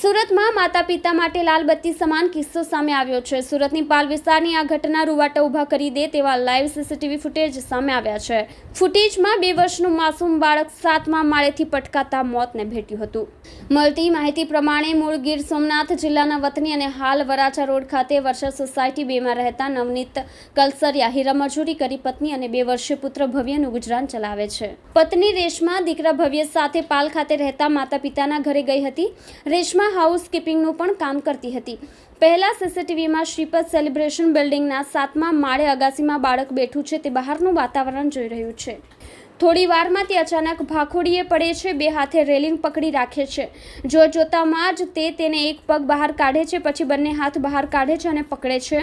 સુરતમાં માતા પિતા માટે લાલ બત્તી સમાન કિસ્સો સામે આવ્યો છે। સુરતની પાલ વિસ્તારની આ ઘટના રૂવાટા ઊભા કરી દે તેવા લાઈવ સીસીટીવી ફૂટેજ સામે આવ્યા છે। ફૂટેજમાં 2 વર્ષનું માસૂમ બાળક 7મા માળેથી પટકાતા મોતને ભેટ્યું હતું। મળતી માહિતી પ્રમાણે મૂળ ગીર સોમનાથ જિલ્લાના વતની અને હાલ વરાછા રોડ ખાતે વર્ષા સોસાયટી 2માં રહેતા નવનીત કલસરિયા હીરા મજૂરી કરી પત્ની અને 2 વર્ષીય પુત્ર ભવ્યનું ગુજરાન ચલાવે છે। પત્ની રેશમા દીકરા ભવ્ય સાથે પાલ ખાતે રહેતા માતા પિતાના ઘરે ગઈ હતી। રેશમા હાઉસકીપિંગનું પણ કામ કરતી હતી। પહેલા સીસીટીવીમાં શ્રીપદ સેલિબ્રેશન બિલ્ડિંગના 7મા માળે અગાસીમાં બાળક બેઠું છે તે બહારનું વાતાવરણ જોઈ રહ્યું છે। થોડી વારમાં તે અચાનક ભાખોડીએ પડે છે। 2 હાથે રેલિંગ પકડી રાખે છે। જોતામાં જ તેને એક પગ બહાર કાઢે છે, પછી બંને હાથ બહાર કાઢે છે અને પકડે છે।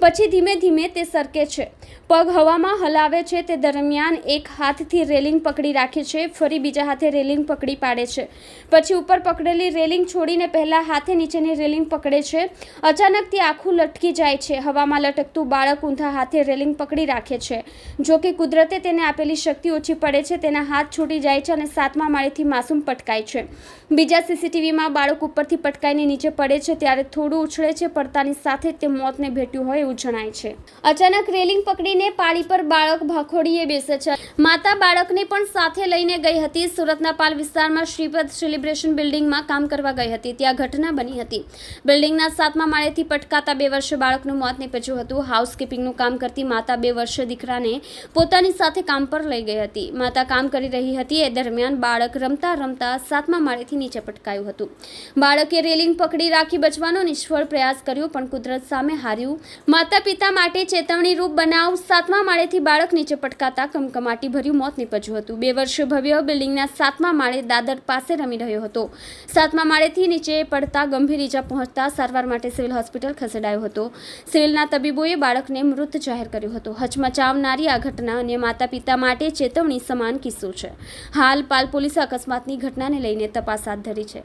પછી ધીમે ધીમે તે સરકે છે, પગ હવામાં હલાવે છે। તે દરમિયાન એક હાથથી રેલિંગ પકડી રાખે છે, ફરી બીજા હાથે રેલિંગ પકડી પાડે છે, પછી ઉપર પકડેલી રેલિંગ છોડીને પહેલા હાથે નીચેની રેલિંગ પકડે છે। અચાનક તે આખું લટકી જાય છે। હવામાં લટકતું બાળક ઊંધા હાથે રેલિંગ પકડી રાખે છે। જો કે કુદરતે તેને આપેલી શક્તિ ઓછી પડે છે, તેના હાથ છૂટી જાય છે અને 7મા માળેથી માસૂમ પટકાય છે। બીજા સીસીટીવીમાં બાળક ઉપરથી પટકાઈને નીચે પડે છે ત્યારે થોડું ઉછળે છે, પડતાની સાથે તે મોતને ભેટ્યું હોય એવું જણાય છે। અચાનક રેલિંગ પકડીને પાળી પર બાળક ભાખોડીએ બેસે છે। માતા બાળકને પણ સાથે લઈને ગઈ હતી। સુરતના પાલ વિસ્તારમાં શ્રીપદ સેલિબ્રેશન બિલ્ડિંગમાં કામ કરવા ગઈ હતી, ત્યાં ઘટના બની હતી। બિલ્ડિંગના 7મા માળેથી પટકાતા 2 વર્ષીય બાળકનું મોત નીપજ્યું હતું। હાઉસકીપિંગનું કામ કરતી માતા 2 વર્ષીય દીકરાને પોતાની સાથે કામ પર લઈ ગઈ હતી। માતા કામ કરી રહી હતી, એ દરમિયાન બાળક રમતા રમતા 7મા માળેથી નીચે પટકાયું હતું। બાળકે રેલિંગ પકડી રાખી બચવાનો નિષ્ફળ પ્રયાસ કર્યો, પણ કુદરત સામે હાર્યું। માતા પિતા માટે ચેતવણી રૂપ બનાવ। 7મા માળેથી બાળક નીચે પટકાતા કમકમાટી ભર્યું મોત નીપજ્યું હતું। 2 વર્ષીય ભવ્ય બિલ્ડિંગના 7મા માળે દાદર પાસે રમી રહ્યો હતો। 7મા માળેથી નીચે પડતા ગંભીર ઈજા પહોંચતા સારવાર માટે સિવિલ હોસ્પિટલ ખસેડાયો હતો। સિવિલના તબીબોએ બાળકને મૃત જાહેર કર્યો હતો। હચમચાવનારી આ ઘટના અન્ય માતા પિતા માટે ચેતવણી સમાન કિસ્સો છે। હાલ પાલ પોલીસે અકસ્માતની ઘટનાને લઈને તપાસ હાથ ધરી છે।